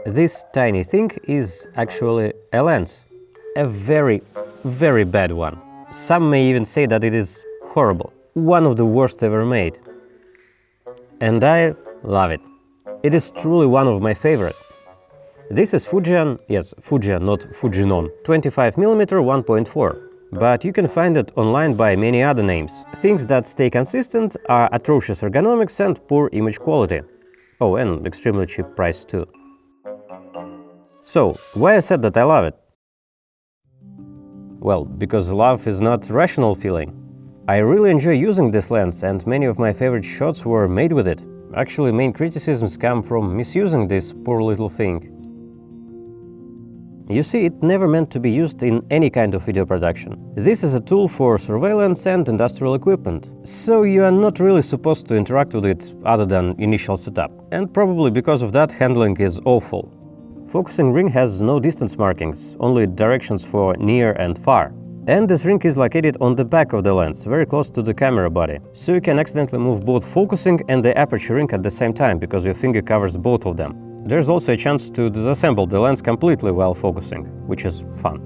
This tiny thing is actually a lens. A very, very bad one. Some may even say that it is horrible. One of the worst ever made. And I love it. It is truly one of my favorite. This is Fujian, yes, Fujian, not Fujinon, 25mm 1.4. But you can find it online by many other names. Things that stay consistent are atrocious ergonomics and poor image quality. Oh, and extremely cheap price too. So, why I said that I love it? Well, because love is not a rational feeling. I really enjoy using this lens, and many of my favorite shots were made with it. Actually, main criticisms come from misusing this poor little thing. You see, it never meant to be used in any kind of video production. This is a tool for surveillance and industrial equipment, so you are not really supposed to interact with it other than initial setup. And probably because of that, handling is awful. Focusing ring has no distance markings, only directions for near and far. And this ring is located on the back of the lens, very close to the camera body. So you can accidentally move both focusing and the aperture ring at the same time, because your finger covers both of them. There's also a chance to disassemble the lens completely while focusing, which is fun.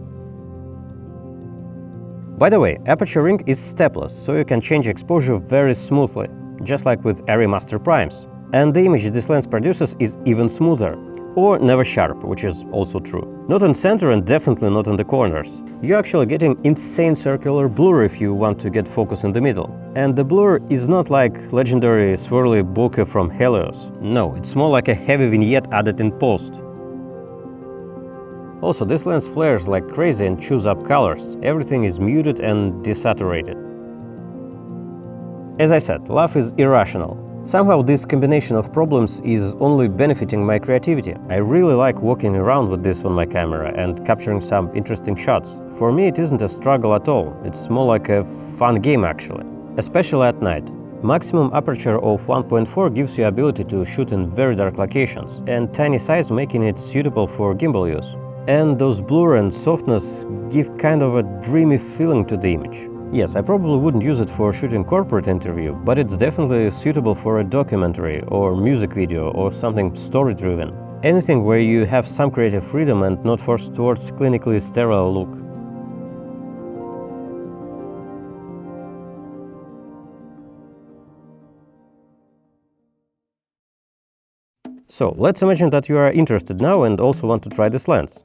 By the way, aperture ring is stepless, so you can change exposure very smoothly, just like with Arri Master Primes. And the image this lens produces is even smoother. Or never sharp, which is also true. Not in center and definitely not in the corners. You're actually getting insane circular blur if you want to get focus in the middle. And the blur is not like legendary swirly bokeh from Helios. No, it's more like a heavy vignette added in post. Also, this lens flares like crazy and chews up colors. Everything is muted and desaturated. As I said, love is irrational. Somehow this combination of problems is only benefiting my creativity. I really like walking around with this on my camera and capturing some interesting shots. For me it isn't a struggle at all, it's more like a fun game actually. Especially at night. Maximum aperture of 1.4 gives you ability to shoot in very dark locations, and tiny size making it suitable for gimbal use. And those blur and softness give kind of a dreamy feeling to the image. Yes, I probably wouldn't use it for shooting corporate interview, but it's definitely suitable for a documentary or music video or something story-driven. Anything where you have some creative freedom and not forced towards clinically sterile look. So, let's imagine that you are interested now and also want to try this lens.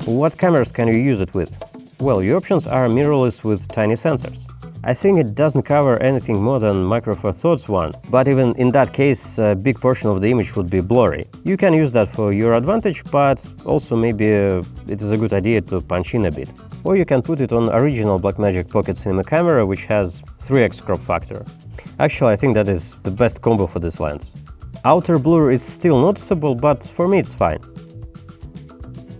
What cameras can you use it with? Well, your options are mirrorless with tiny sensors. I think it doesn't cover anything more than Micro Four Thirds one, but even in that case, a big portion of the image would be blurry. You can use that for your advantage, but also maybe it is a good idea to punch in a bit. Or you can put it on original BlackMagic Pocket Cinema Camera, which has 3x crop factor. Actually, I think that is the best combo for this lens. Outer blur is still noticeable, but for me it's fine.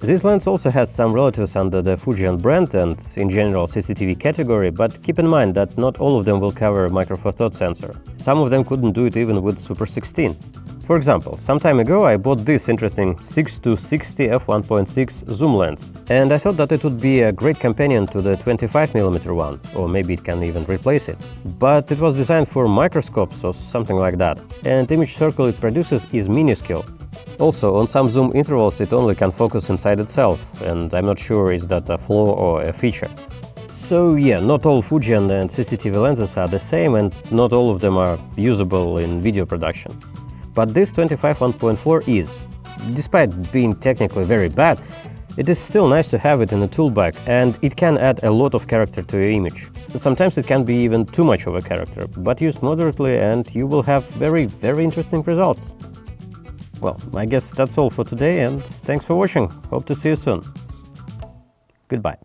This lens also has some relatives under the Fujian brand and in general CCTV category, but keep in mind that not all of them will cover Micro Four Thirds sensor. Some of them couldn't do it even with Super 16. For example, some time ago I bought this interesting 6-60 f1.6 zoom lens, and I thought that it would be a great companion to the 25mm one, or maybe it can even replace it. But it was designed for microscopes or something like that, and the image circle it produces is minuscule. Also, on some zoom intervals it only can focus inside itself, and I'm not sure is that a flaw or a feature. So yeah, not all Fujian and CCTV lenses are the same, and not all of them are usable in video production. But this 25-1.4 is. Despite being technically very bad, it is still nice to have it in a tool bag, and it can add a lot of character to your image. Sometimes it can be even too much of a character, but used moderately and you will have very, very interesting results. Well, I guess that's all for today, and thanks for watching. Hope to see you soon. Goodbye.